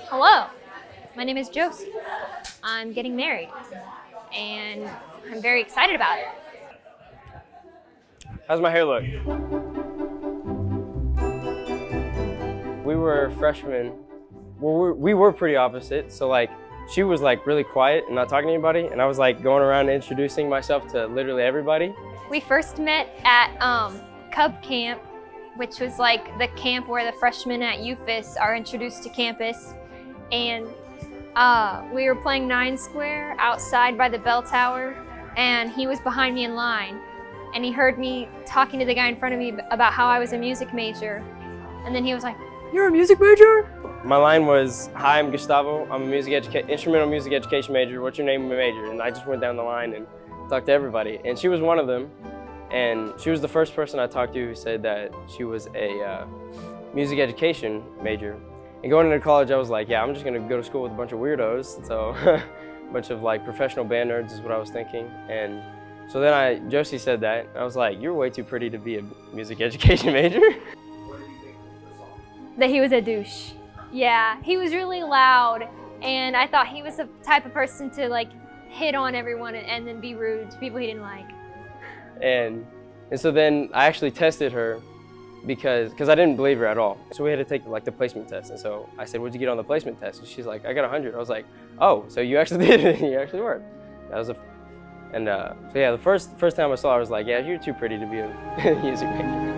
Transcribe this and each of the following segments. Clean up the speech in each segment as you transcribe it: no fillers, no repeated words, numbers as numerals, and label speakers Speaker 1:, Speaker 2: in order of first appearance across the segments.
Speaker 1: Hello, my name is Josie. I'm getting married, and I'm very excited about it.
Speaker 2: How's my hair look? We were freshmen. Well, we were pretty opposite. So like, she was like really quiet and not talking to anybody, and I was like going around introducing myself to literally everybody.
Speaker 1: We first met at Cub Camp, which was like the camp where the freshmen at UFIS are introduced to campus. And we were playing 9 square outside by the bell tower, and he was behind me in line. And he heard me talking to the guy in front of me about how I was a music major. And then he was like, "You're a music major?"
Speaker 2: My line was, "Hi, I'm Gustavo. I'm a instrumental music education major. What's your name and major?" And I just went down the line and talked to everybody. And she was one of them. And she was the first person I talked to who said that she was a music education major. And going into college, I was like, yeah, I'm just gonna go to school with a bunch of weirdos. So a bunch of like professional band nerds is what I was thinking. And so then Josie said that. I was like, you're way too pretty to be a music education major.
Speaker 3: What did you think of the song?
Speaker 1: That he was a douche. Yeah, he was really loud, and I thought he was the type of person to like hit on everyone and then be rude to people he didn't like.
Speaker 2: And so then I actually tested her because I didn't believe her at all. So we had to take like the placement test. And so I said, "What'd you get on the placement test?" And she's like, "I got 100. I was like, "Oh, so you actually did it. You actually worked." That was so yeah, the first time I saw her, I was like, "Yeah, you're too pretty to be a music major."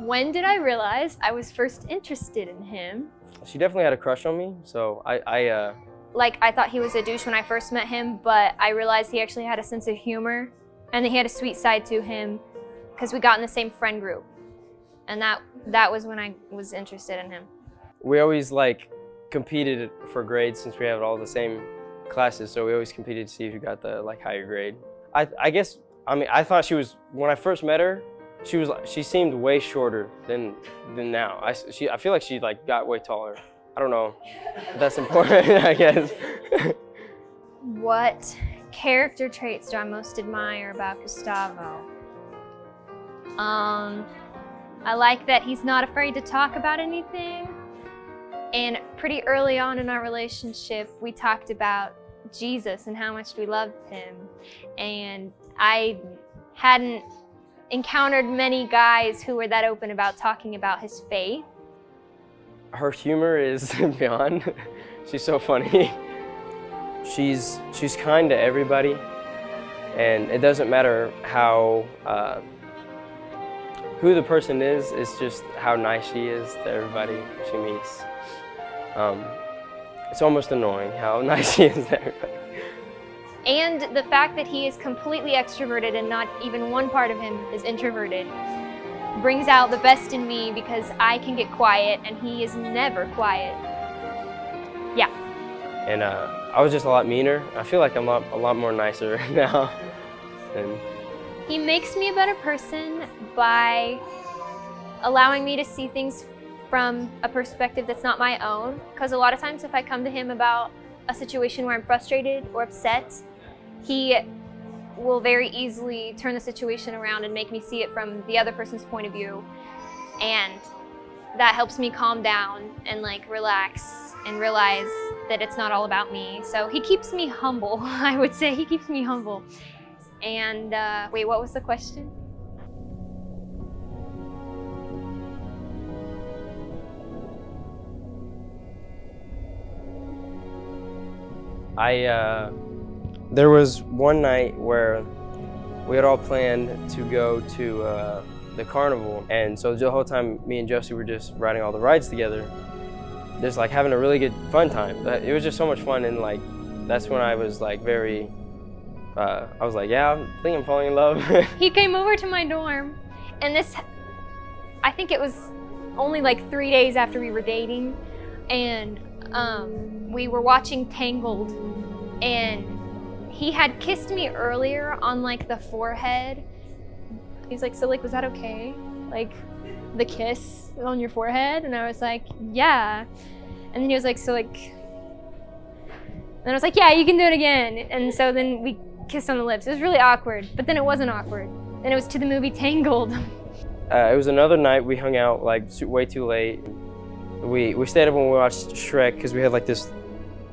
Speaker 1: When did I realize I was first interested in him?
Speaker 2: She definitely had a crush on me. So
Speaker 1: I thought he was a douche when I first met him, but I realized he actually had a sense of humor and that he had a sweet side to him because we got in the same friend group. And that was when I was interested in him.
Speaker 2: We always like competed for grades since we have all the same classes. So we always competed to see who got the like higher grade. I thought she was, when I first met her, she seemed way shorter than now. I feel like she like got way taller. I don't know if that's important, I guess.
Speaker 1: What character traits do I most admire about Gustavo? I like that he's not afraid to talk about anything. And pretty early on in our relationship, we talked about Jesus and how much we loved him. And I hadn't encountered many guys who were that open about talking about his faith.
Speaker 2: Her humor is beyond. She's so funny. She's kind to everybody, and it doesn't matter how who the person is. It's just how nice she is to everybody she meets. It's almost annoying how nice she is to everybody.
Speaker 1: And the fact that he is completely extroverted and not even one part of him is introverted brings out the best in me because I can get quiet and he is never quiet. Yeah.
Speaker 2: And I was just a lot meaner. I feel like I'm a lot more nicer now. And
Speaker 1: he makes me a better person by allowing me to see things from a perspective that's not my own. Because a lot of times if I come to him about a situation where I'm frustrated or upset, he will very easily turn the situation around and make me see it from the other person's point of view. And that helps me calm down and like relax and realize that it's not all about me. So he keeps me humble, I would say. He keeps me humble. And wait, what was the question?
Speaker 2: There was one night where we had all planned to go to the carnival, and so the whole time me and Josie were just riding all the rides together, just like having a really good fun time. It was just so much fun, and like that's when I was like very, I was like, yeah, I think I'm falling in love.
Speaker 1: He came over to my dorm, and I think it was only like 3 days after we were dating, and we were watching Tangled, and he had kissed me earlier on like the forehead. He's like, "So like, was that okay? Like the kiss on your forehead?" And I was like, "Yeah." And then he was like, "So like," and I was like, "Yeah, you can do it again." And so then we kissed on the lips. It was really awkward, but then it wasn't awkward. Then it was to the movie Tangled.
Speaker 2: It was another night we hung out like way too late. We stayed up when we watched Shrek because we had like this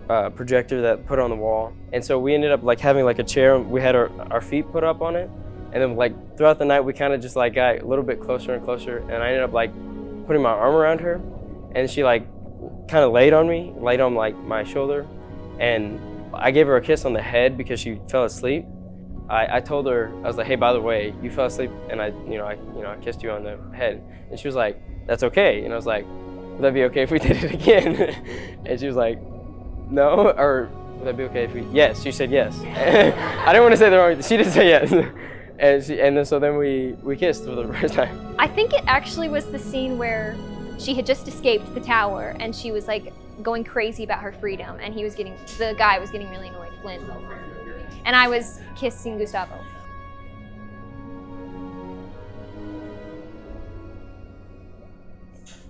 Speaker 2: projector that put on the wall, and so we ended up like having like a chair. We had our feet put up on it, and then like throughout the night we kind of just like got a little bit closer and closer, and I ended up like putting my arm around her, and she like kind of laid on like my shoulder, and I gave her a kiss on the head because she fell asleep. I told her, I was like, hey, by the way, you fell asleep, and I kissed you on the head, and she was like, that's okay, and I was like, would that be okay if we did it again? And she was like, no, or would that be okay if we? Yes, she said yes. I didn't want to say the wrong. She did say yes, so then we kissed for the first time.
Speaker 1: I think it actually was the scene where she had just escaped the tower and she was like going crazy about her freedom, and the guy was getting really annoyed, Flynn, and I was kissing Gustavo.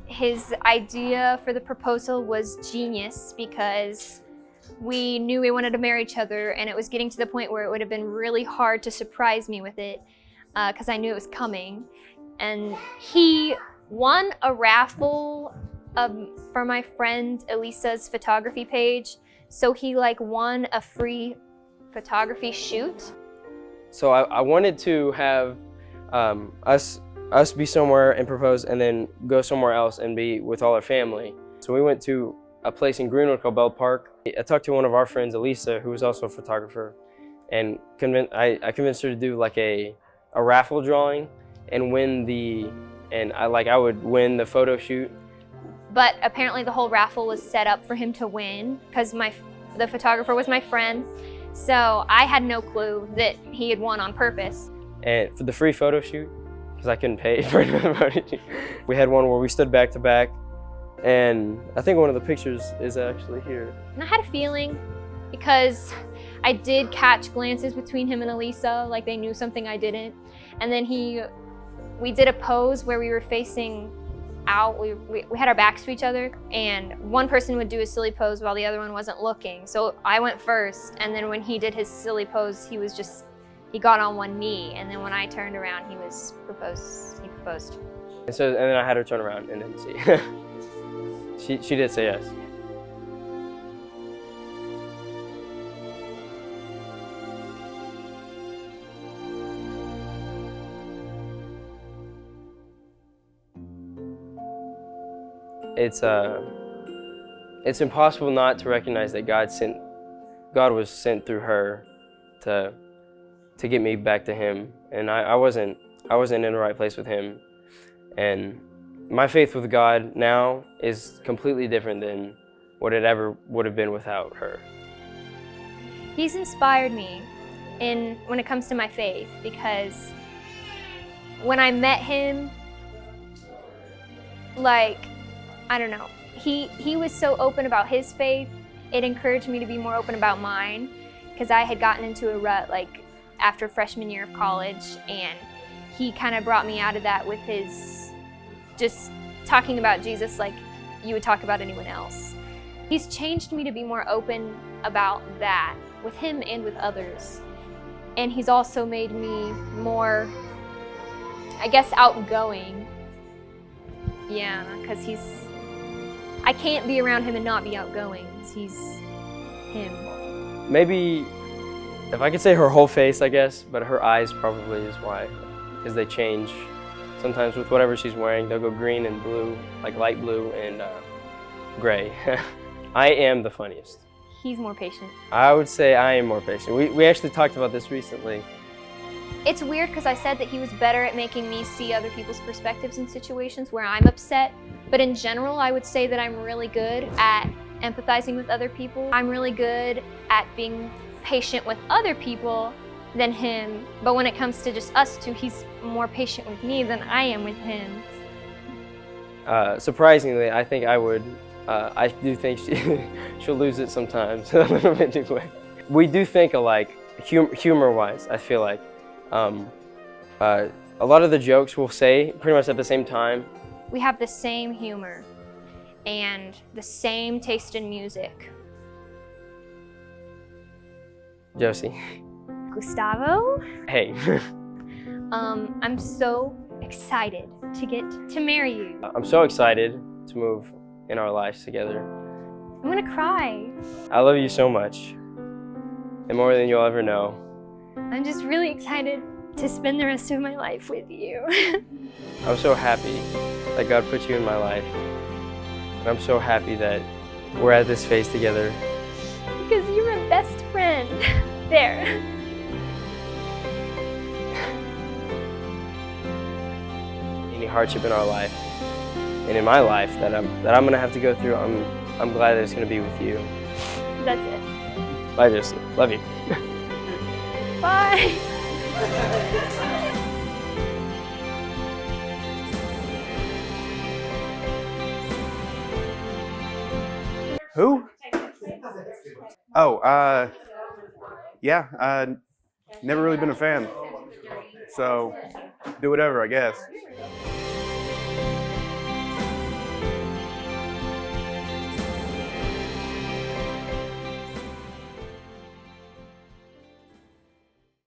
Speaker 1: His idea for the proposal was genius because we knew we wanted to marry each other, and it was getting to the point where it would have been really hard to surprise me with it because I knew it was coming. And he won a raffle for my friend Elisa's photography page, so he like won a free photography shoot.
Speaker 2: So I wanted to have us be somewhere and propose, and then go somewhere else and be with all our family. So we went to a place in Greenwood called Bell Park. I talked to one of our friends, Elisa, who was also a photographer, and I convinced her to do like a raffle drawing and I would win the photo shoot.
Speaker 1: But apparently the whole raffle was set up for him to win because the photographer was my friend. So I had no clue that he had won on purpose.
Speaker 2: And for the free photo shoot, because I couldn't pay for another photo shoot, we had one where we stood back to back, and I think one of the pictures is actually here.
Speaker 1: And I had a feeling, because I did catch glances between him and Elisa, like they knew something I didn't. And then we did a pose where we were facing out, we had our backs to each other, and one person would do a silly pose while the other one wasn't looking. So I went first, and then when he did his silly pose, he got on one knee, and then when I turned around, he proposed.
Speaker 2: And then I had her turn around and then see. She did say yes. It's impossible not to recognize that God was sent through her to get me back to Him, and I wasn't in the right place with Him, and my faith with God now is completely different than what it ever would have been without her.
Speaker 1: He's inspired me when it comes to my faith, because when I met him, I don't know, he was so open about his faith. It encouraged me to be more open about mine, because I had gotten into a rut after freshman year of college, and he kind of brought me out of that with his just talking about Jesus like you would talk about anyone else. He's changed me to be more open about that with him and with others. And he's also made me more, I guess, outgoing. Yeah, because I can't be around him and not be outgoing, because he's him.
Speaker 2: Maybe, if I could say her whole face, I guess, but her eyes probably is why, because they change. Sometimes with whatever she's wearing, they'll go green and blue, like light blue and gray. I am the funniest.
Speaker 1: He's more patient.
Speaker 2: I would say I am more patient. We actually talked about this recently.
Speaker 1: It's weird because I said that he was better at making me see other people's perspectives in situations where I'm upset, but in general, I would say that I'm really good at empathizing with other people. I'm really good at being patient with other people than him, but when it comes to just us two, he's more patient with me than I am with him.
Speaker 2: Surprisingly, I think I would. I do think she'll lose it sometimes a little bit too quick. We do think alike, humor-wise, I feel like. A lot of the jokes we'll say pretty much at the same time.
Speaker 1: We have the same humor and the same taste in music.
Speaker 2: Josie.
Speaker 1: Gustavo?
Speaker 2: Hey.
Speaker 1: I'm so excited to get to marry you.
Speaker 2: I'm so excited to move in our lives together.
Speaker 1: I'm gonna cry.
Speaker 2: I love you so much, and more than you'll ever know.
Speaker 1: I'm just really excited to spend the rest of my life with you.
Speaker 2: I'm so happy that God put you in my life. And I'm so happy that we're at this phase together.
Speaker 1: Because you're my best friend. There.
Speaker 2: Any hardship in our life and in my life that I'm gonna have to go through, I'm glad that it's gonna be with you.
Speaker 1: That's it.
Speaker 2: Bye, Joseph. Love you.
Speaker 1: Bye.
Speaker 4: Who? Oh, yeah, never really been a fan. So, do whatever, I guess.